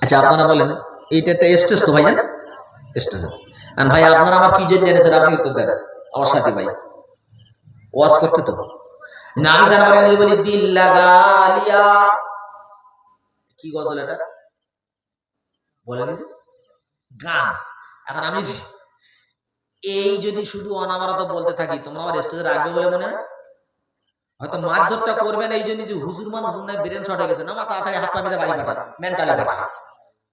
আচ্ছা আপনারা বলেন এইটা একটা স্টেজ তো ভাইজান, স্টেজ। আর ভাই আপনারা আমার কি জন্য এনেছেন আপনি উত্তর দেন আমার সাথে ভাই, ওয়াজ করতে তো না। আমি তার মানে বলি দিল লাগালিয়া, কি গজল এটা বলেন, গান। এখন আমি এই যদি শুধু অনাবরত বলতে থাকি তোমরা আমার স্টেজে রাখবে বলে মনে হয়? হয়তো মারধরটা করবেন এই জন্য যে হুজুর মানুষ ব্রেন শর্ট হয়ে গেছে না, আমার তাড়াতাড়ি হাত পা বেঁধে বাড়ি পাঠান, মেন্টালে পাঠান।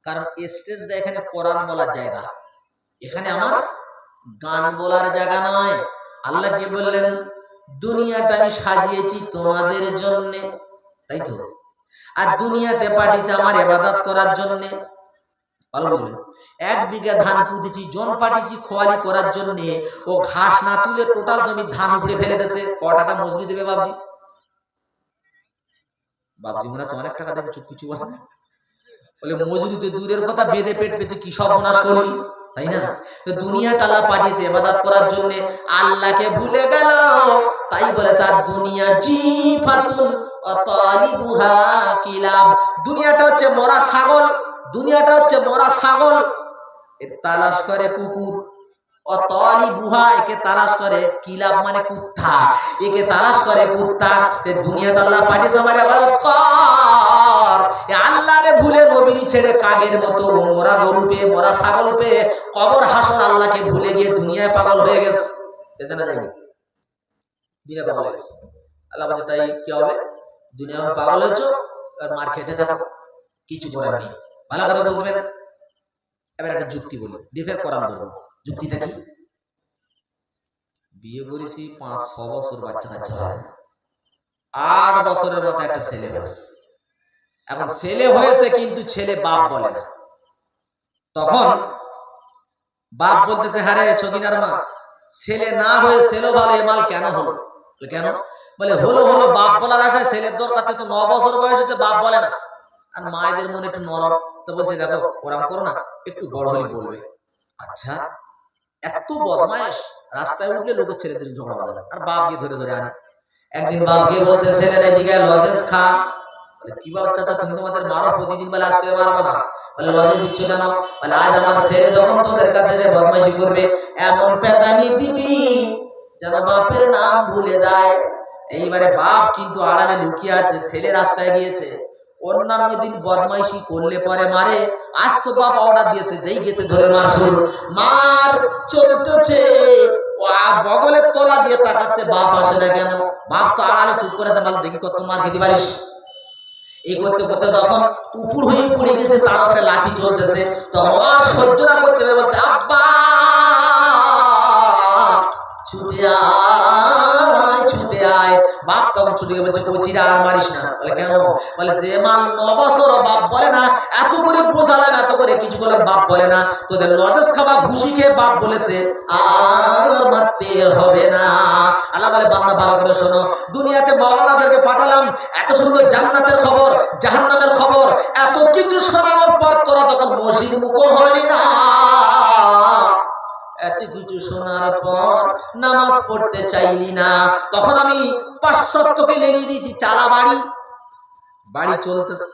কারণ স্টেজটা এখানে কোরআন বলার জায়গা, এখানে আমার গান বলার জায়গা নয়। আল্লাহ কি বললেন? দুনিয়াটা আমি সাজিয়েছি তোমাদের জন্য, তাই তো? আর দুনিয়াতে পাঠিয়েছি আমার ইবাদত করার জন্য। ভালো বলবেন, 1 বিঘা ধান পুঁতেছি, জন পাঠিয়েছি খোয়ালি করার জন্য। ও ঘাস না তুলে টোটাল জমি ধান উপড়ে ফেলে দিয়েছে। ক টাকা মজুরি দেবে বাবজি? বাবজি মনে হচ্ছে অনেক টাকা দেবে, চুপ কিছু বলে না। বলে মজুরিতে দূরের কথা, বেঁধে পেট পেতে কি সর্বনাশ করলি, তাই না? তো দুনিয়াতে আল্লাহ পাঠিয়েছে ইবাদত করার জন্য, আল্লাহকে ভুলে গেল। তাই বলেছে আর দুনিয়া জিফাতুন ওয়া তালিবুহা কিলাব। দুনিয়াটা হচ্ছে মরা ছাগল, দুনিয়াটা হচ্ছে মরা ছাগল, এর তালাশ করে কুকুর। ও তালিবুহা, একে তালাশ করে কিলাব মানে কুত্তা, একে তালাশ করে কুত্তা। এই দুনিয়াতে আল্লাহ পাঠিয়েছে আমার ইবাদত কর। এই আল্লাহরে ভুলে নবীর ছেড়ে কাগের মতো মরা গরু পেয়ে, মরা ছাগল পেয়ে, কবর হাসর আল্লাহকে ভুলে গিয়ে দুনিয়ায় পাগল হয়ে গেছে। গেছে না যায়নি? দুনিয়া পাগল হয়ে গেছে। আল্লাহ বলে তাই কি হবে? দুনিয়া পাগল হয়েছো, আর মার খেতে থাকো, কিছু করার নেই। ভালো করে বুঝবেন। এবার একটা যুক্তি বলি, ডিফের কোরআন ধরবো। যুক্তিটা কি? বিয়ে করেছি 5-6 বছর, বাচ্চা কাচ্চা হয়, 8 বছরের মতো একটা ছেলে হয়েছে। এখন ছেলে হয়েছে কিন্তু ছেলে বাপ বলে না। তখন বাপ বলতেছে, হ্যাঁ রে ছগিনার মা, ছেলে না হয়ে ছেলে ভালো, এ মাল কেন হলো? কেন? বলে হলো হলো বাপ বলার আশায়, ছেলের দরকার তো 9 বছর বয়স হয়েছে, বাপ বলে না। আর মায়েদের মনে একটু নরম, তো বলছে দেখো ওরম করো না, একটু বড় হলে বলবে। আচ্ছা, এত বদমাইশ, রাস্তায় উঠলে লোকের ছেলেদের ঝগড়া বাঁধাবে, আর বাপ গিয়ে ধরে ধরে আনে। একদিন বাপ গিয়ে বলছে ছেলেরা এদিকে লজেন্স খা। বলে কি বাপ চাচা, তুমি তোমাদের মারো প্রতিদিন, বলে আজকে মারবো না। বলে লজেন্স দিচ্ছ কেন? বলে আজ আমার ছেলে যখন তোদের কাছে যে বদমাইশি করবে, এমন পেদানি দিবি যেন বাপের নাম ভুলে যায়। এইবারে বাপ কিন্তু আড়ালে লুকিয়ে আছে, ছেলে রাস্তায় গিয়েছে। অন্যান্য দিন বদমাইশি করলে পরে মারে, আজ তো বাপ অর্ডার দিয়েছে, যেই গেছে ধরে মার শুরু। মার চলতেছে, বগলের তলা দিয়ে তাকাচ্ছে, বাপ আসে না কেন? বাপ তো আড়ালে চুপ করেছে, বল দেখি কত মার খেতে পারিস। এই করতে করতে যখন উপর হয়ে পড়ে গেছে, তার উপরে লাঠি চলতেছে, তখন আর সহ্য না করতে পেরে বলছে আব্বা ছুটে আয়, ছুটে আয়। বাপ তখন ছুটে গিয়ে বলছে কচিরা আর মারিস না। বলে কেন? বলে যে মাল 9 বছর বাপ বলে না, এত করে বোঝালাম, এত করে কিছু করলাম, বাপ বলে না। তোদের লজেস খাবা ঘুষি খেয়ে বাপ বলেছে আর মারতে হবে না। আল্লাহ বলে বান্দা ভালো করে শোনো, দুনিয়াতে মাওলানাদেরকে পাঠালাম, এত সুন্দর জান্নাতের খবর, জাহান্নামের খবর, এত কিছু শোনানোর পর তোরা যখন মসজিদ মুখ হলি না, এত কিছু শোনার পর নামাজ পড়তে চাইলি না, তখন আমি 500কে লেলিয়ে দিয়েছি চালা বাড়ি। বাড়ি চলতেছে,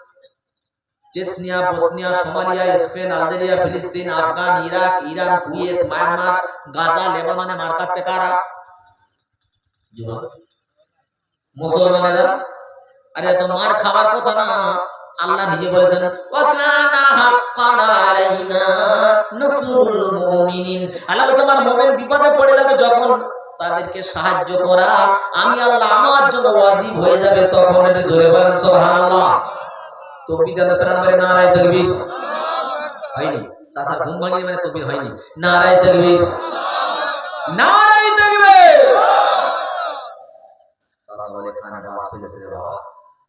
Chechnya, Bosnia, Somalia, Spain, Algeria, ফিলিস্তিন, Afghan, Iraq, Iran, Kuwait, Myanmar, Gaza, লেবাননে মার খাচ্ছে কারা? মুসলমানেরা। আরে তো মার খাবার কথা না, আল্লাহ নিজে বলেছেন ওয়া কানা হাক্কান আলাইনা নাসরুল মুমিনিন। আল্লাহ বলেছে আমার মুমিন বিপদে পড়ে যাবে যখন, তাদেরকে সাহায্য করা আমি আল্লাহ আমার জন্য ওয়াজিব হয়ে যাবে, তখন এটা জোরে বলেন সুবহানাল্লাহ। তাকবীর দেন প্রাণ ভরে, নারায়ে তাকবীর। হয়নি চাচা, ঘুম ভাঙিয়ে মানে তাকবীর হয়নি। নারায়ে তাকবীর, নারায়ে তাকবীর। চাচা বলে কানে বাজ ফেলেছে রে বাবা,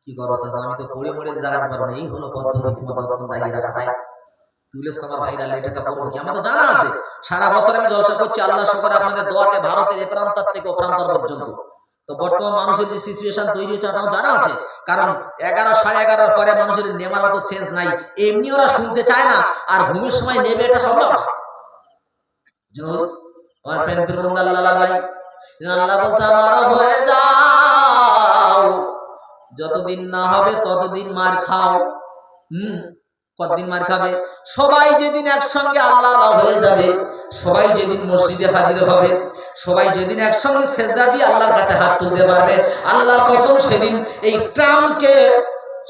কি করো চাচা, আমি তো পড়ে মরে দাঁড়াতে পারবো না। এই হলো পদ্ধতি, যতক্ষণ দাঁড়িয়ে রাখা যায়। তুলেছ তোমার ভাইরাল, এটা তো করবো কি? আমার তো জানা আছে, সারা বছর আমি জলসা করছি, আল্লাহ শুকর আপনাদের দোয়াতে ভারতের এ প্রান্তর থেকে ও প্রান্তর পর্যন্ত। তো বর্তমান মানুষের যে সিচুয়েশন তৈরি হয়েছে আপনার জানা আছে, কারণ 11, 11:30 পরে মানুষের নেমার মতো সেন্স নাই, এমনি ওরা শুনতে চায় না, আর ঘুমের সময় নেবে এটা সম্ভব না। আমার প্রেম ফিরবন্দ আল্লাহ ভাই, আল্লাহ বলছে আমার হয়ে যাও, যতদিন না হবে ততদিন মার খাও। কতদিন মার খাবে? সবাই যেদিন একসঙ্গে আল্লাহ আল্লাহ হয়ে যাবে, সবাই যেদিন মসজিদে হাজির হবে, সবাই যেদিন একসঙ্গে সেজদা দিয়ে আল্লাহর কাছে হাত তুলতে পারবে, আল্লাহর কসম সেদিন এই ট্রাম্পকে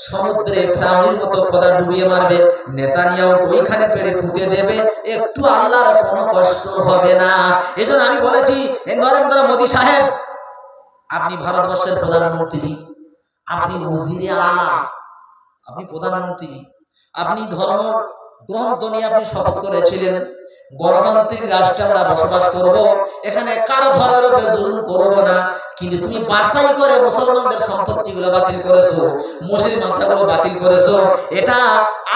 সমুদ্রে ফেরাউনের মতো খোদা ডুবিয়ে মারবে, নেতানিয়াহু ওইখানে পেড়ে পুঁতে দেবে, একটু আল্লাহর কোনো কষ্ট হবে না। এজন্য আমি বলেছি, এই নরেন্দ্র মোদী সাহেব, আপনি ভারতবর্ষের প্রধানমন্ত্রী, আপনি ওজিরে আলা, আপনি প্রধানমন্ত্রী, আপনি ধর্ম গ্রন্থ নিয়ে আপনি শপথ করেছিলেন গণতান্ত্রিক রাষ্ট্রে আমরা বসবাস করব, এখানে কারো ধর্মের উপরে জুলুম করব না। কিন্তু তুমি বাছাই করে মুসলমানদের সম্পত্তিগুলো বাতিল করেছো, মসজিদ মাদ্রাসাগুলো বাতিল করেছো। এটা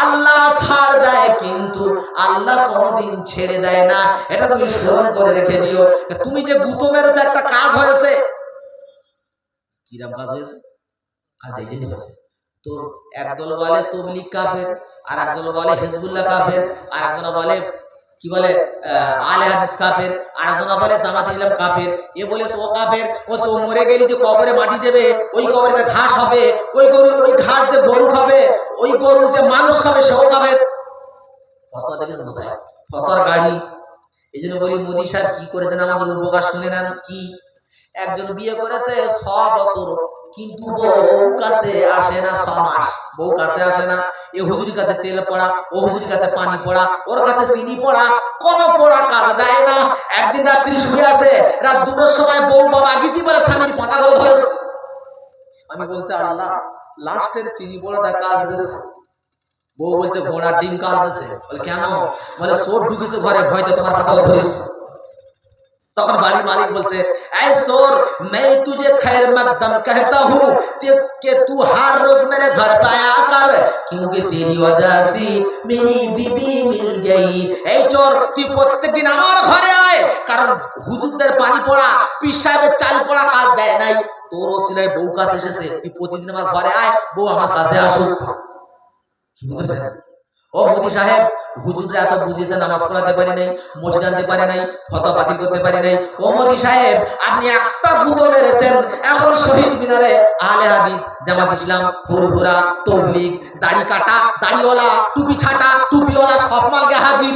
আল্লাহ ছাড় দেয়, কিন্তু আল্লাহ কোনোদিন ছেড়ে দেয় না। এটা তুমি স্মরণ করে রেখে দিও। তুমি যে গুতো মেরেছো, একটা কাজ হয়েছে। কিরম কাজ হয়েছে? কাজ এই জন্য হয়েছে। তো একদল বলে তবলিগ কাফের, আর একদল বলে হিজবুল্লাহ কাফের, আর একদল বলে কি বলে আলে হাদিস কাফের, আর একজন বলে জামাত ইসলাম কাফের। এ বলে ও কাফের, ও মরে গেলি যে কবরে মাটি দেবে, ওই কবরে যে ঘাস হবে, ওই গরু, ওই ঘাস যে গরু খাবে, ওই গরু যে মানুষ খাবে সেও কাফের। ফতোয়া দেখেছেন কোথায়? ফতোয়ার গাড়ি। এই জন্য বলি মোদী সাহেব কি করেছেন আমাদের উপকার শুনে নেন। কি? একজন বিয়ে করেছে 6 বছর, কিন্তু বউ কাছে আসে না 6 মাস, বউ কাছে আসে না। এ হুজুরির কাছে তেল পড়া, ও হুজুরির কাছে পানি পড়া, ওর কাছে চিনি পড়া, কোন পড়া কাজ দেয় না। একদিন রাত্রি শুয়ে আছে, রাত 2টার সময় বউ বাবা গিয়েছি বলে স্বামীর পাতা ধরে ধরেছে। আমি বলছে আল্লাহ, লাস্টের চিনি পড়াটা কাজ দিছে। বউ বলছে ঘোড়ার ডিম কাজ দিছে। বলে কেন? বলে চোর ঢুকেছে ঘরে, ভয়তে তোমার পাতা ধরেছে। তখন বাড়ির মালিক বলছে, ऐ सोर, मैं तुझे खैर मकदम कहता हूँ कि तू हर रोज मेरे घर पे आया कर, क्योंकि तेरी वजह से मेरी बीबी मिल गई। এই চোর, তুই প্রত্যেকদিন আমার ঘরে আয়, কারণ হুজুরদের পানি পড়া, পীর সাহেবের চাল পড়া কাজ দেয় নাই, তোর ওসিলায় বউ কাছে এসেছে, তুই প্রতিদিন আমার ঘরে আয়, বউ আমার কাছে আসুক। কি বুঝেছেন? ও মোদী সাহেব, হুজুররা এত বুঝিয়েছে, নামাজ পড়াতে পারি নাই, মসজিদ আনতে পারে নাই, ফতোয়া বাতিল করতে পারি নাই। ও মোদী সাহেব, আপনি একটা গুঁতো মেরেছেন, এখন শহীদ মিনারে আলে হাদিস, জামাত ইসলাম, ফুরফুরা, তবলিগ, দাড়ি কাটা, দাড়িওয়ালা, টুপি ছাটা, টুপিওয়ালা সব মালকে হাজির।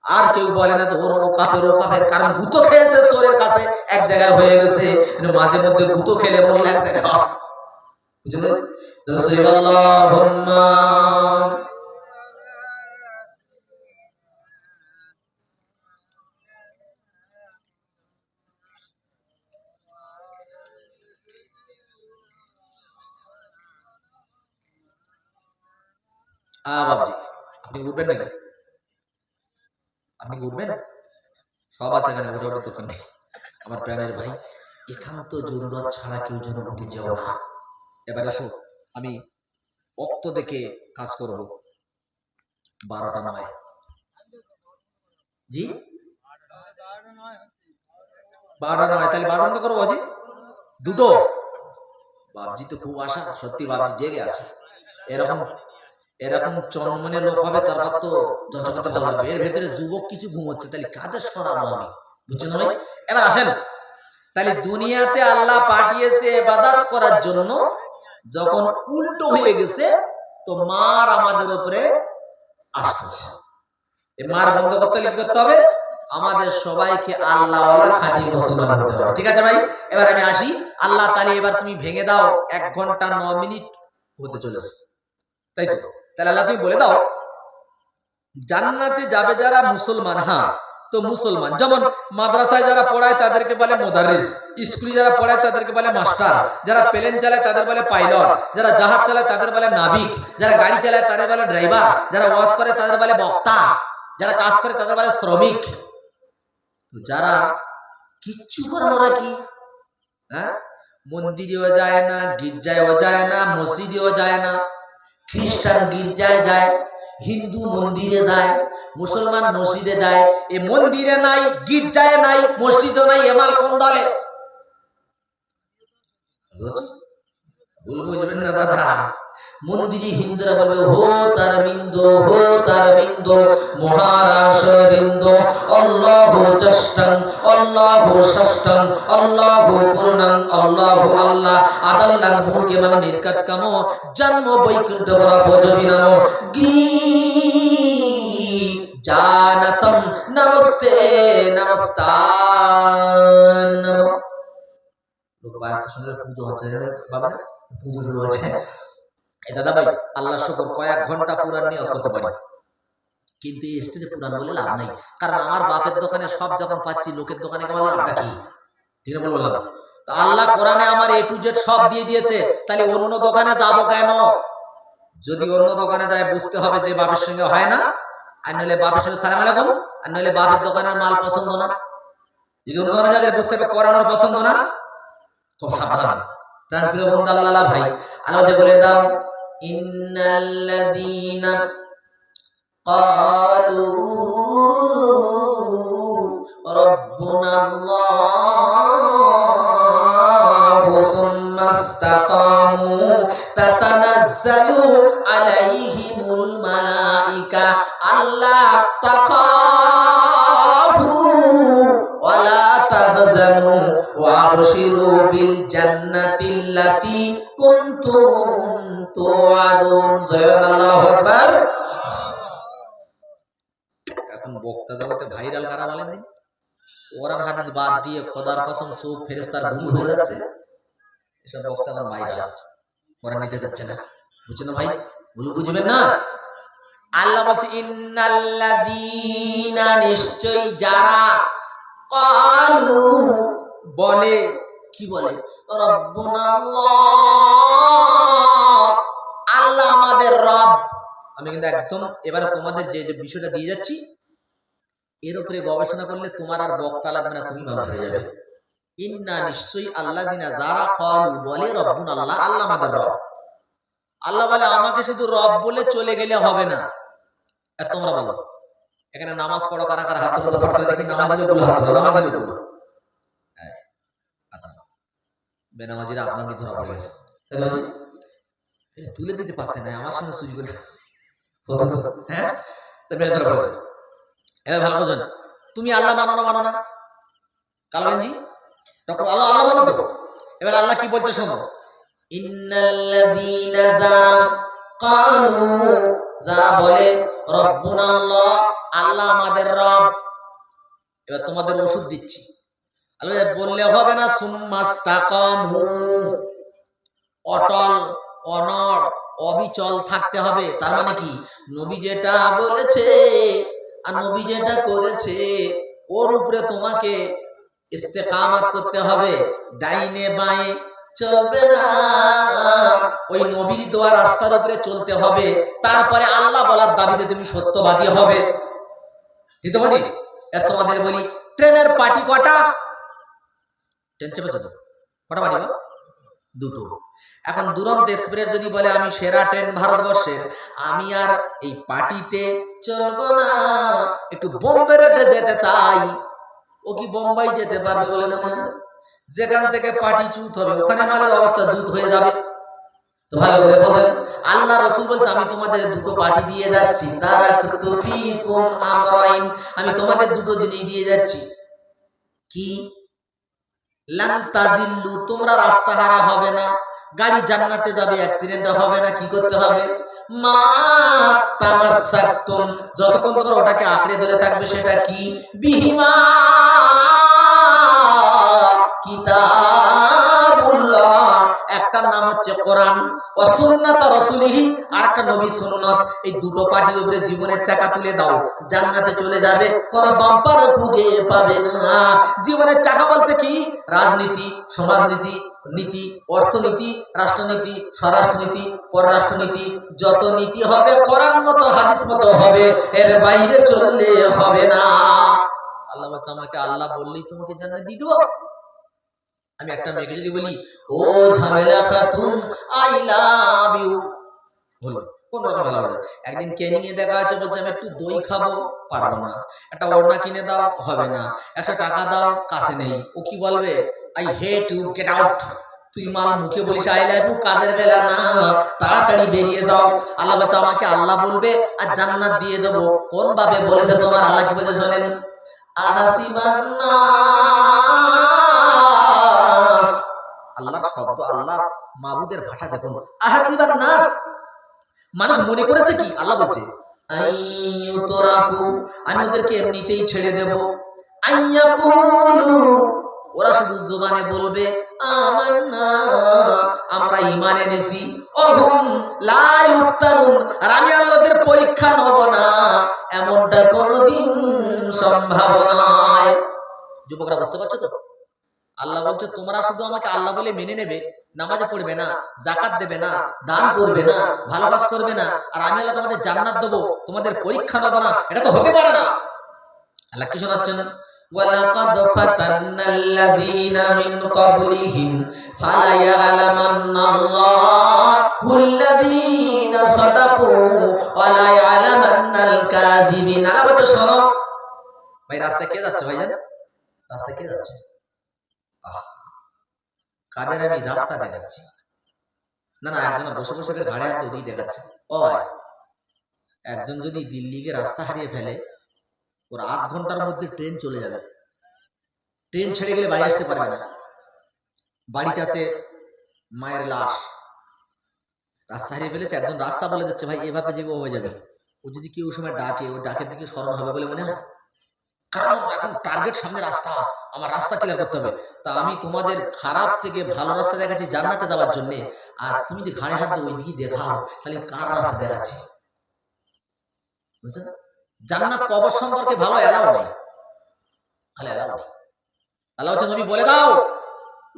আর কেউ বলে না যে ওর ও কাফের, ও কাফের, কারণ গুঁতো খেয়েছে চোরের কাছে, এক জায়গায় হয়ে গেছে। মাঝে মধ্যে গুঁতো খেলে বললে এক জায়গায় হয়, বুঝলেন? আল্লাহুম্মা বাবজি, আপনি উঠবেন নাকি? আপনি উঠবেন? সব আছে এখানে, উঠে উঠে দোকান নেই। আমার প্রাণের ভাই, একান্ত জরুরত ছাড়া কেউ যেন উঠে যাও না। এবার এসো, আমি অক্ত দেখে কাজ করব। 12টা নয়। জি 12টা নয়, তাহলে 12 বন্ধ করবো জি। 2টো। বাবজি তো খুব আশা, সত্যি বাবজি জেগে আছে। এরকম এরকম চরমনে লোক হবে, তারপর তো জলসা করতে ভালো লাগবে। এর ভেতরে যুবক কিছু ঘুমোচ্ছে, তাহলে কাদের শোনাবো আমি? বুঝছেন ভাই? এবার আসেন, তাহলে দুনিয়াতে আল্লাহ পাঠিয়েছে ইবাদত করার জন্য, যখন উল্টো হয়ে গেছে তো মার আমাদের উপরে আসতেছে। এই মার বন্ধ করতে হলে কি করতে হবে? আমাদের সবাইকে আল্লাহওয়ালা খাঁটি মুসলমান হতে হবে। ঠিক আছে ভাই? এবার আমি আসি। আল্লাহ তাআলা এবার তুমি ভেঙে দাও, 1 ঘন্টা 9 মিনিট হতে চলেছে, তাই তো? তাহলে আল্লাহ তুমি বলে দাও, জান্নাতে যাবে যারা মুসলমান। হ্যাঁ, তো মুসলমান যেমন মাদ্রাসায় যারা পড়ায় তাদেরকে বলে মুদাররিস, স্কুলে যারা পড়ায় তাদেরকে বলে মাস্টার, যারা প্লেন চালায় তাদের বলে পাইলট, যারা জাহাজ চালায় তাদের বলে নাবিক, যারা গাড়ি চালায় তাদের বলে ড্রাইভার, যারা ওয়াজ করে তাদের বলে বক্তা, যারা কাজ করে তাদের বলে শ্রমিক। তো যারা কিচ্ছু করবো না, কি হ্যাঁ, মন্দিরেও যায় না, গির্জায়ও যায় না, মসজিদেও যায় না, খ্রিস্টান গির্জায় যায়, হিন্দু মন্দিরে যায়, মুসলমান মসজিদে যায়। এ মন্দিরে নাই, গির্জায় নাই, মসজিদে নাই, এমাল কোন দলে? ভুল বুঝবেন না দাদা। মন্দিরে হিন্দুরা বলবে হো তার বিন্দু, হো তার বিন্দু, মহারাষ্ট্রিন্দু, আল্লাহু চষ্টং, আল্লাহু ষষ্ঠং, আল্লাহু পূর্ণং, আল্লাহু আল্লাহ, আদাল্লাং ভূকে মানে নির্কাত কামো, জন্ম বৈকুণ্ঠ বরা ভোজবি নামো, এত সুন্দর পুজো হচ্ছে বাবা, পুজো শুরু হচ্ছে। এই দাদা ভাই আল্লাহ শুকর কয়েক ঘন্টা পুরাণ নিয়ে করতে পারি, কিন্তু এই স্টেজে পুরাণ বলে লাভ নাই। কারণ আমার বাপের দোকানে সব যখন পাচ্ছি, লোকের দোকানে কেমন লাভটা কি? ঠিক না বললাম? তো আল্লাহ কোরআনে আমার A to Z সব দিয়ে দিয়েছে, তাহলে অন্য দোকানে যাব কেন? যদি অন্য দোকানে যায় বুঝতে হবে যে বাপের সঙ্গে হয় না, আর নইলে বাপের সঙ্গে সালাম আলাইকুম, আর নইলে বাপের দোকানের মাল পছন্দ না। যদি অন্য দোকানে যায় বুঝতে হবে কোরআনের পছন্দ না। খুব সাবধান প্রাণ প্রিয় বন্ধু আল্লাহ ভাই, আল্লাহ যে বলে দাও ইন্নাল্লাযীনা ক্বালু রাব্বুনাল্লাহু সুম্মা ইসতাকামু তাতানাজ্জালু আলাইহিমুল মালাইকা আল্লা তাখাফু ওয়ালা তাহজানু ওয়াবশিরু বিল জান্নাতিল্লাতী কুনতুম তুআদুন। সুবহানাল্লাহু আকবার। এখন বক্তা জগতে ভাইরাল কারা বলেন দিন? কোরআন হাদিস বাদ দিয়ে খোদার কসম সব ফেরেশতার গুরু হয়ে যাচ্ছে। এসব বক্তা এখন ভাইরাল, কোরআন নিতে যাচ্ছে না। বুঝছেন না ভাই? বুঝবেন না। আল্লাহ বলছে ইন্নাল্লাযীনা, নিশ্চয়ই যারা, ক্বালু বলে, কি বলে? রাব্বুনাল্লাহ, আল্লাহ আমাদের রব। আমি কিন্তু একদম এবারে তোমাদের যে যে বিষয়টা দিয়ে যাচ্ছি এর উপরে গবেষণা করলে তোমার আর বক্তা লাগবে না, তুমি মানুষ হয়ে যাবে। ইন্না, নিশ্চয়ই, আল্লাযীনা যারা, ক্বালু বলে, রাব্বুনাল্লাহ, আল্লাহ আমাদের রব। আল্লাহ বলে আমাকে শুধু রব বলে চলে গেলে হবে না। আর তোমরা বলো এখানে নামাজ পড়ো কারা কারা? হাত তুলে পড়তে দেখি। নামাজিরা বলে হাত তোলো, নামাজিরা বলো। বেনামাজিরা আপনার ধরা পড়ে গেছে। তুলে দিতে পারতে না, আমার সঙ্গে চুরি করে। হ্যাঁ, ধরা পড়েছে। এবার ভালো বোঝেন, তুমি আল্লাহ মানো না? মানো না? কালগঞ্জি তখন আল্লাহ আল্লাহ মানো তো। এবার আল্লাহ কি বলছে শোনো, ইন্নাল্লাযীনা যারা, ক্বালু যারা বলে, রাব্বুনাল্লাহ, আল্লাহ আমাদের রব। এবার তোমাদের ওষুধ দিচ্ছি। আল্লাহ বললে হবে না, সুম্মাস্তাকামু, অটল অনড় অবিচল থাকতে হবে। তার মানে কি? নবী যেটা বলেছে আর নবী যেটা করেছে ওর উপরে তোমাকে ইস্তেকামাত করতে হবে, ডাইনে বাঁয়ে চলবে না। ওই নবীর দেওয়া রাস্তার উপরে চলতে হবে, তারপরে আল্লাহ বলার দাবিতে তুমি সত্যবাদী হবে। ঠিক তো বুঝি? তোমাদের বলি ট্রেনের পাটি কটা? ট্রেন চেপেছো তো? কটা পাটি? দুটো। এখন দুরন্ত এক্সপ্রেস যদি বলে আমি সেরা ট্রেন ভারতবর্ষের, আমি আর এই পাটিতে চলবো না, একটু বোম্বে রোডে যেতে চাই, ও কি বোম্বাই যেতে পারবে বলে মনে হয়? যেখান থেকে পাটি চুত হবে ওখানে মালের অবস্থা জুত হয়ে যাবে। তো ভালো করে বোঝেন, আল্লাহ রাসূল বলছে আমি তোমাদের দুটো পাটি দিয়ে যাচ্ছি, তারাকতু ফীকুম আমরাইন, আমি তোমাদের দুটো জিনিস দিয়ে যাচ্ছি। কি? লান তাযিল্লু, তোমরা রাস্তাহারা হবে না, গাড়ি জান্নাতে যাবে, অ্যাক্সিডেন্ট হবে না। কি করতে হবে? মা তামাসসাকতুম, যতক্ষণ তোমরা ওটাকে আঁকড়ে ধরে থাকবে। সেটা কি? বিহিমা কিতাবুল্লাহ, একটার নাম হচ্ছে কোরআন, ওয়া সুন্নাত রাসূলিহি, আর একটা নবী সুন্নাত। এই দুটো পাটির উপরে জীবনের চাকা তুলে দাও, জান্নাতে চলে যাবে, কোন বাম্পার খুঁজে পাবে না। জীবনের চাকা বলতে কি? রাজনীতি, সমাজনীতি, নীতি, অর্থনীতি, রাষ্ট্রনীতি, স্বরাষ্ট্রনীতি, পররাষ্ট্রনীতি, যত নীতি হবে কোরআন মতো হাদিস মতো হবে, এর বাইরে চললে হবে না। আল্লাহ বলছে আমাকে আল্লাহ বললেই তোমাকে জান্নাত দিয়ে দেব। আমি একটা মেয়েকে যদি বলি ও ঝামেলা খাতুন আই লাভ ইউ, বলো কোন রকম ভালো? একদিন কেনিং এ দেখা আছে, বলছে আমি একটু দই খাবো, পারবো না। একটা ওড়না কিনে দাও, হবে না। 100 টাকা দাও, কাছে নেই। ও কি বলবে? I hate you, get out. তুই মাল মুখে বলিস আই লাভ ইউ, কাজের বেলা না, তাড়াতাড়ি বেরিয়ে যাও। আল্লাহ বলছে আমাকে আল্লাহ বলবে আর জান্নাত দিয়ে দেবো। কোন ভাবে বলেছে তোমার? আল্লাহ কি বলেছে শোনেন, আহাসিবান নাস, আল্লাহর শব্দ, আল্লাহ মাবুদের ভাষা দেখুন, আহাসিবান নাস, মানুষ মনে করেছে কি? আল্লাহ বলছে আইয়ুতরাকু, আমি ওদেরকে এমনিতেই ছেড়ে দেব। আইয়াকুলু, ওরা শুধু জবানে বলবে আমান্না, আমরা ঈমান এনেছি, ওহুম লা ইফতানুন, আর আমি আল্লাহদের পরীক্ষা নেব না, এমনটা কোনোদিন সম্ভব নয়। যুবকরা বুঝতে পারছো তো? আল্লাহ বলছে তোমরা শুধু আমাকে আল্লাহ বলে মেনে নেবে, নামাজে পড়বে না, যাকাত দেবে না, দান করবে না, ভালো কাজ করবে না, আর আমি আল্লাহ তোমাদের জান্নাত দেবো, তোমাদের পরীক্ষা নেব না, এটা তো হতে পারে না। আল্লাহ কি শোনাচ্ছেন? ওয়ালাকাদ ফাতান্নাল্লাযীনা মিন ক্বাবলিহিম ফালায়ালামান্নাল্লাহুল্লাযীনা সাদাকু ওয়া লা ইয়ালামান্নাল কাযিবিন। আল্লাহ বলতে শোনো ভাই, রাস্তায় কে যাচ্ছে ভাইজান? রাস্তায় কে যাচ্ছে? কাদের আমি রাস্তা দেখাচ্ছি? না না, একজন বসে বসে ঘাড়ে হাত দিয়ে দেখাচ্ছে। ও একজন যদি দিল্লিকে রাস্তা হারিয়ে ফেলে, ওর ৮ ঘন্টার মধ্যে ট্রেন চলে যাবে, ট্রেন ছেড়ে গেলে বাড়ি আসতে পারবে না, বাড়িতে আছে মায়ের লাশ। রাস্তা হারিয়ে ফেলেছে, একজন রাস্তা বলে দিচ্ছে ভাই এভাবে যাবে ও হয়ে যাবে। ও যদি কেউ সময় ডাকে, ও ডাকের দিকে স্মরণ হবে বলে মনে হয়? কারণ এখন টার্গেট সামনে রাস্তা, আমার রাস্তা ক্লিয়ার করতে হবে। তা আমি তোমাদের খারাপ থেকে ভালো রাস্তা দেখাচ্ছি জান্নাতে যাওয়ার জন্য, আর তুমি যদি ঘাড়ে হাত দিয়ে ওই দিকে দেখাও, তাহলে কার রাস্তা দেখাচ্ছি? বুঝছেন? জান্নাত কবর সম্পর্কে ভালো এলাও নেই, ভালো এলাও নেই। আল্লাহ বলছেন তুমি বলে দাও,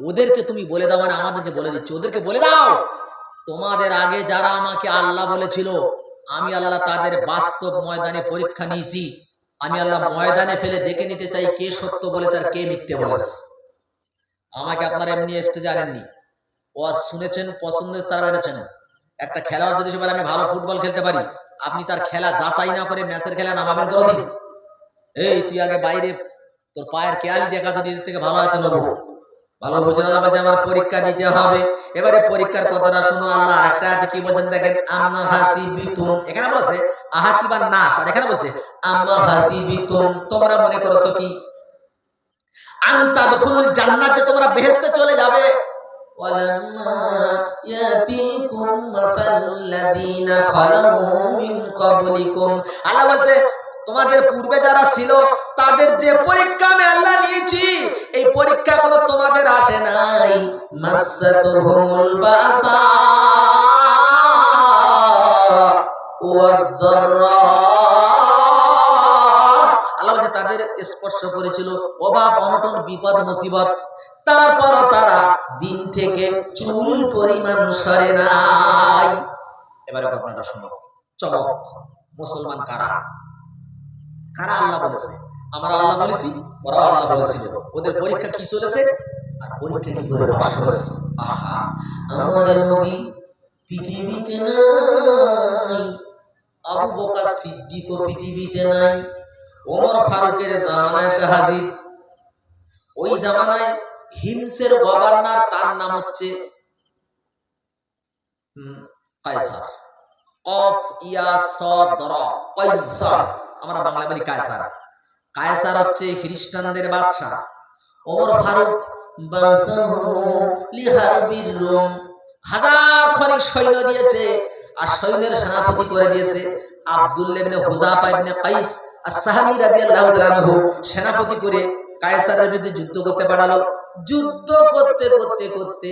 ওদেরকে তুমি বলে দাও, মানে আমাদেরকে বলে দিচ্ছি, ওদেরকে বলে দাও তোমাদের আগে যারা আমাকে আল্লাহ বলেছিল, আমি আল্লাহ তাদের বাস্তব ময়দানে পরীক্ষা নিয়েছি। আমি আল্লাহ ময়দানে ফেলে দেখে নিতে চাই কে সত্য বলেছে আর কে মিথ্যে বলেছে। আমাকে আপনারা এমনি স্টেজে আনেননি, ওয়াজ শুনেছেন, পছন্দ তারা বেড়েছেন। একটা খেলোয়াড় যদি বলে আমি ভালো ফুটবল খেলতে পারি, আপনি তার খেলা যাচাই না করে ম্যাচের খেলা নামাবেন কোনদিন? এই তুই আগে বাইরে তোর পায়ের কেয়ালি দেখা, যদি এর থেকে ভালো হয়তো নেবো। ভালো বুঝে না যে আমার পরীক্ষা দিতে হবে। এবারে পরীক্ষার কথাটা শুনো, আল্লাহ আরেকটা আয়াতে কি বলেন দেখেন, আম্মা হাসিবিতুম, এখানে বলেছে আহাসিবান নাস, আর এখানে বলছে আম্মা হাসিবিতুম, তোমরা মনে করছো কি আন তাদখুলুল জান্নাত, যে তোমরা বেহেশতে চলে যাবে। ওয়ালাম্মা ইয়াতিকুম মাসালুল লাযিনা খালাউ মিন ক্বাবলিকুম, আল্লাহ বলছে তোমাদের পূর্বে যারা ছিল তাদের যে পরীক্ষা আমি আল্লাহ নিয়েছি, এই পরীক্ষা কোনো তোমাদের আসে নাই। মাসাতুহুমুল বাসা ওয়াদ-দাররা, আল্লাহ বলছে তাদের স্পর্শ করেছিল অভাব, অনটন, বিপদ, মুসিবত, তারপরও তারা দিন থেকে চুল পরিমাণ সরে নাই। এবারে ঘটনাটা শোনো, চমক। মুসলমান কারা? কারা আল্লাহ বলেছে? আমরা আল্লাহ বলেছি, ওরা আল্লাহ বলেছিল। ওদের পরীক্ষা কি চলেছে আর পরীক্ষা কি করে পাস করেছে? আহা, আমাদের নবী পৃথিবীতে নাই, আবু বকর সিদ্দিক পৃথিবীতে নাই, ওমর ফারুকের জামানায় এসে হাজির। ওই জামানায় হিমসের গভর্নর, তার নাম হচ্ছে কায়সার। কফ ইয়া সাদ রা, কায়সার, আমরা বাংলা বলি কায়সার। কায়সার হচ্ছে খ্রিস্টানদের বাদশা। ওমর ফারুক বাসাহু লিহারবির রুম, হাজার খানিক সৈন্য দিয়েছে, আর সৈন্যের সেনাপতি করে দিয়েছে আব্দুল্লাহ ইবনে হুযাফা ইবনে কাইস আস-সাহামী রাদিয়াল্লাহু তাআলা আনহু। সেনাপতি করে কায়সারের বিরুদ্ধে যুদ্ধ করতে পাঠালো। যুদ্ধ করতে করতে করতে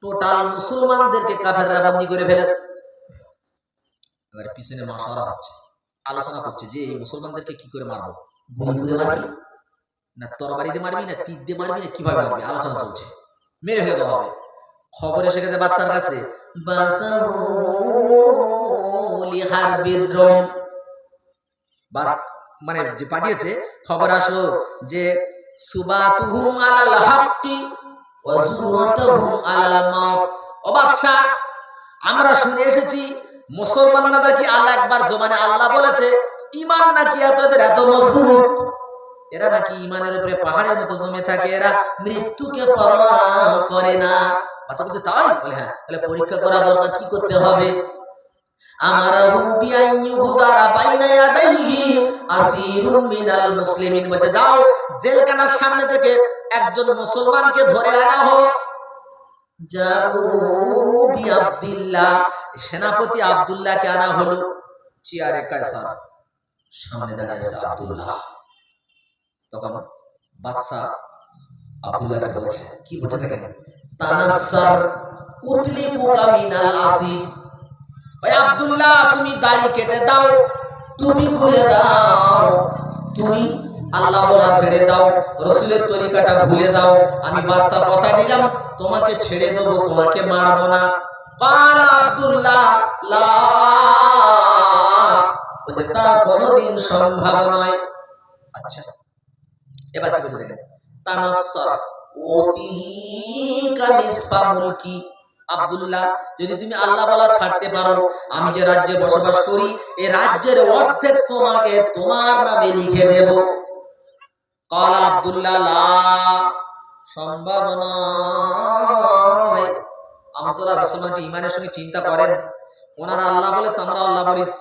টোটাল মুসলমানদেরকে কাফেররা বন্দী করে ফেলেছে। এবার পিছনে মাশওয়ারা হচ্ছে, আলোচনা করছে যে এই মুসলমানদেরকে কি করে মারবো, গুলি করে মারবি না তরবারি দিয়ে মারবি না তীর দিয়ে মারবি না কিভাবে মারবি, আলোচনা চলছে। মেরে ফেলে দেওয়া হবে। খবর এসে গেছে বাচ্চার কাছে, মানে যে পাঠিয়েছে, খবর আসলো যে সুবাতুহুম আলাল হাক্কি ওয়া যুরওয়াতুহুম আলাল মাউত। ও বাদশা, আমরা শুনে এসেছি মুসলমানরা নাকি আল্লাহ একবার জমানে আল্লাহ বলেছে, ঈমান নাকি এতদের এত মজবুত, এরা নাকি ঈমানের উপরে পাহাড়ের মতো জমে থাকে, এরা মৃত্যুকে পরোয়া করে না। বাচ্চা বলছে তাই? বলে হ্যাঁ। তাহলে পরীক্ষা করা দরকার, কি করতে হবে? আমারাহু বিআইয়ুহদারা বাইনা ইয়াদাইহি আসীরুম মিনাল মুসলিমিন, বলতে যাও জেলখানার সামনে থেকে একজন মুসলমানকে ধরে আনা হোক। যাও বি আব্দুল্লাহ, সেনাপতি আব্দুল্লাহকে আনা হলো। চেয়ারে কায়সার, সামনে দাঁড়িয়ে আছে আব্দুল্লাহ। তখন বাদশা আব্দুল্লাহকে বলছে, কি বলছে দেখেন, তানাসার উতলিকুকা মিনাল আসির। ওই আব্দুল্লাহ, তুমি দাড়ি কেটে দাও, টুপি খুলে দাও, তুমি আল্লাহ বলা ছেড়ে দাও, রসুলের তরিকাটা ভুলে যাও। আমি বাদশা কথা দিলাম তোমাকে ছেড়ে দেবো, তোমাকে মারবো না। কালা আব্দুল্লাহ লা, বলছে তা কোনোদিন সম্ভব নয়। আচ্ছা, এবার কি বলছে দেখেন, তানাসার ওতিকা নিসফা মুলকি। আব্দুল্লাহ, যদি তুমি আল্লাহ বলা ছাড়তে পারো, আমি যে রাজ্যে বসবাস করি এই রাজ্যের অর্ধেক তোমাকে তোমার নামে লিখে দেব। কালা আব্দুল্লাহ লা, সম্ভব নয়। আমতরা মুসলমানকে ইমানের সঙ্গে চিন্তা করেন, ওনারা আল্লাহ বলেছে, আমরা আল্লাহ বলিস,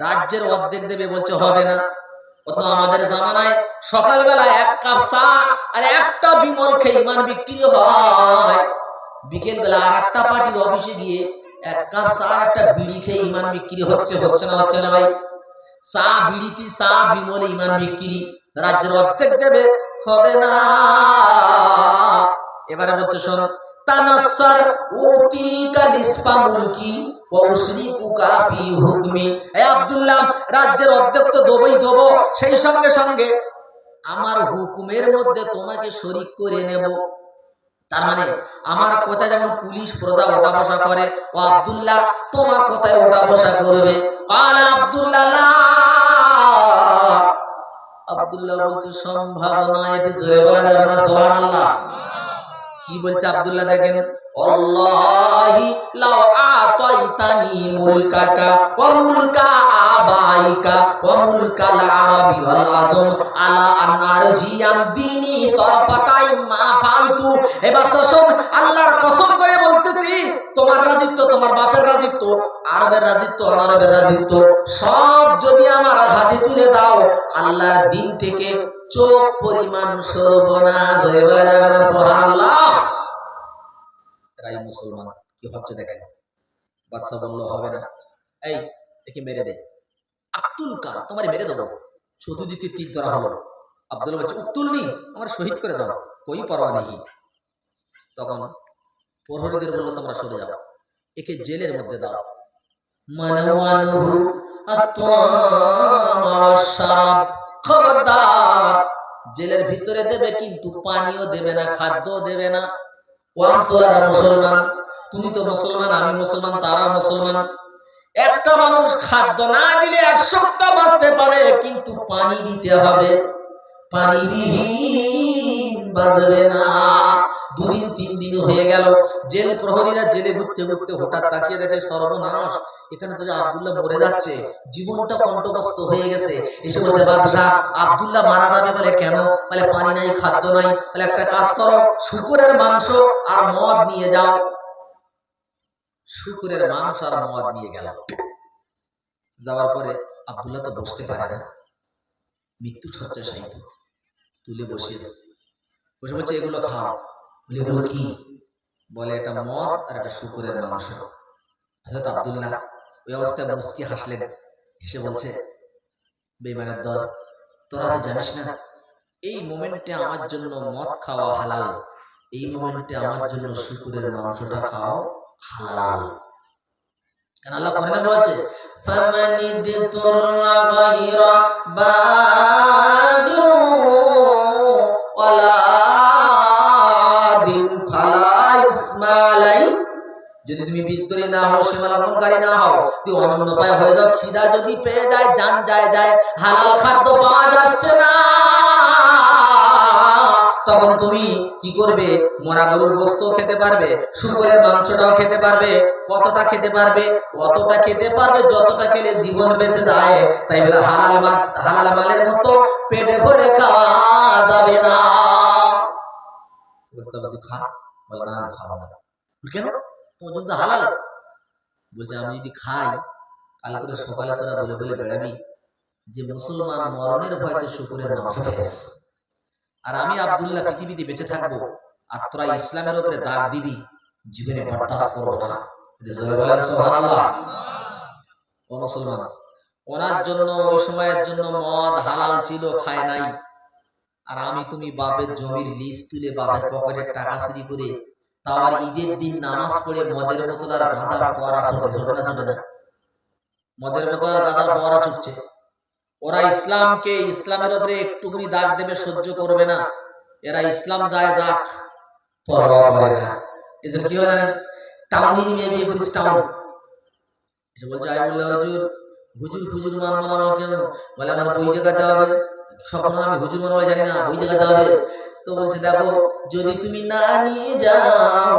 রাজ্যের অর্ধেক দেবে, বলছে হবে না। অথচ আমাদের জামানায় সকালবেলা এক কাপ চা আর একটা বিমল খেয়ে ইমান বিক্রি হয়, বিকেল বেলা আর একটা পার্টির অফিসে গিয়ে এক কাপ চা আর একটা বিড়ি খেয়ে ইমান বিক্রি হচ্ছে, হচ্ছে না হচ্ছে না ভাই? চা বিড়িতে চা, বিমলে ইমান বিক্রি। রাজ্যের অর্ধেক দেবে, হবে না। এবারে বলছে শোন, তানাসার উতিকা নিসফা মুলকি ওয়া উশরিকুকা ফি হুকমি। এ আব্দুল্লাহ, রাজ্যের অর্ধেক তো দেবই দেব, সেই সঙ্গে সঙ্গে আমার হুকুমের মধ্যে তোমাকে শরীক করে নেব। তার মানে আমার কথায় যেমন পুলিশ প্রজা ওঠা বসা করে, ও আব্দুল্লাহ তোমার কথায় ওঠা বসা করবে। কালা আব্দুল্লাহ লা, আব্দুল্লাহ বলছে সম্ভব নয়। এটি জোরে বলা যাবে না সুবহানাল্লাহ? কি বলছে আব্দুল্লাহ দেখেন, আল্লাহি লাউ আতাইতানি মুলকাকা ওয়া মুলকা আবাইকা ওয়া মুলকাল আরাবি ওয়াল আজম আলা আন আরজিয়ান দিনি তরফাতাই মা ফালতু। এবার তো শোন, আল্লাহর কসম করে বলতেছি, তোমার রাজিত্ব, তোমার বাপের রাজিত্ব, আরবের রাজিত্ব, অনারবের রাজিত্ব, সব যদি আমার হাতে তুলে দাও, আল্লাহর দিন থেকে চোখ পরিমাণ সর্বনাশ হয়ে বলা যাবে না সুবহানাল্লাহ? এরাই মুসলমান। কি হচ্ছে দেখেন, বাদশা বলল হবে না, এই একে মেরে দে। আব্দুল কা, তোমার মেরে দেবো। চতুর্দিকে তীর ধরা হলো। আব্দুল্লাহ বলছে উত্তুল নি, আমার শহীদ করে দাও, কই পরোয়া নেই। তখন প্রহরীদের বললো তোমরা সরে যাও, একে জেলের মধ্যে দাও। মানওয়ানুহু আত-তা'আম ওয়াশ-শারাব, খবরদার জেলের ভিতরে দেবে, কিন্তু পানিও দেবে না, খাদ্য দেবে না। ওয়ান্তরা মুসলমান, তুমি তো মুসলমান, আমি মুসলমান, তারা মুসলমান। একটা মানুষ খাদ্য না দিলে এক সপ্তাহ বাঁচতে পারে, কিন্তু পানি দিতে হবে, পানি বিহীন বাঁচবে না। দুদিন তিন দিন হয়ে গেল, জেল প্রহরীরা জেলে ঘুরতে ঘুরতে হঠাৎ তাকিয়ে দেখে সর্বনাশ, এখানে তো আব্দুল্লাহ মরে যাচ্ছে, জীবনটা কণ্টকস্থ হয়ে গেছে। এসে বলছে বাদশাহ, আব্দুল্লাহ মারা যাবে। বলে কেন? বলে পানি নাই, খাদ্য নাই। বলে একটা কাজ করো, শুকরের মাংস আর মদ নিয়ে যাও। শুকরের মাংস আর মদ নিয়ে গেল। যাওয়ার পরে আব্দুল্লাহ তো বসতে পারে না, মৃত্যু শয্যা শায়িত, তুলে বসিয়েছে, বসে বলছে এগুলো খাও। বলে এগুলো কি? বলে এটা মদ আর এটা শুকরের মাংস। হযরত আব্দুল্লাহ ওই অবস্থায় মুস্কি হাসলেন, হেসে বলছে বেঈমানের দল, তোরা তো জানিস না এই মোমেন্টে আমার জন্য মদ খাওয়া হালাল, এই মোমেন্টে আমার জন্য শুকরের মাংসটা খাওয়া হালাল। কারণ আল্লাহ কোরআনে বলেছে ফামানিদতুররা গায়রা বাগিন ওয়ালা আদিন ফালা ইসমা আলাই। যদি তুমি বিদ্রোহী না হও, সীমা লঙ্ঘনকারী না হও, তুমি অনন্যপায় হয়ে যাও, খিদা যদি পেয়ে যায়, জান যায়, হালাল খাদ্য পাওয়া যাচ্ছে না, তখন তুমি কি করবে? মরা গরুর গোশত খেতে পারবে, শুকরের মাংসটাও খেতে পারবে। কতটা খেতে পারবে? অতটা খেতে পারবে যতটা খেলে জীবন বেঁচে যায়। তাই বলে হালাল মালের মতো পেটে ভরে খাওয়া যাবে না। বলতে খা, বলে না আমি খাবো না। কেন? তোমার জন্য হালাল। বলছে আমি যদি খাই, কাল করে সকালে তোরা বলে বলে বেড়াবি যে মুসলমান মরণের ভয়তে শুকরের মাংস খেয়েছে, আর আমি আব্দুল্লাহ পৃথিবীতে বেঁচে থাকবো, আর তোরা ইসলামের উপরে দাগ দিবি, জীবনে বরদাস্ত করবো না। জোরে বলেন সুবহানাল্লাহ। ও মুসলমান, ওনার জন্য ওই সময়ের জন্য মদ হালাল ছিল, খায় নাই। আর আমি তুমি বাপের জমির লিজ তুলে বাপের পকেটের টাকা চুরি করে তাও আর ঈদের দিন নামাজ পড়ে মদের বোতল আর গাঁজার ফোয়ারা শোনে না মদের বোতল আর গাঁজার ফোয়ারা চুকছে। ওরা ইসলামকে, ইসলামের উপরে একটুকুনি দাগ দেবে সহ্য করবে না। এরা ইসলাম যায় যাক পরোয়া করে না। এজন্য কি হলো জানেন, টাউনি নিয়ে বিয়ে করিস টাউন এসে বলছে আই বললাম হুজুর হুজুর হুজুর মানবো না কেন, বলে আমার বই দেখাতে হবে। স্বপ্ন আমি হুজুর মানবো জানি না, বই দেখাতে হবে। তো বলছে দেখো যদি তুমি না নিয়ে যাও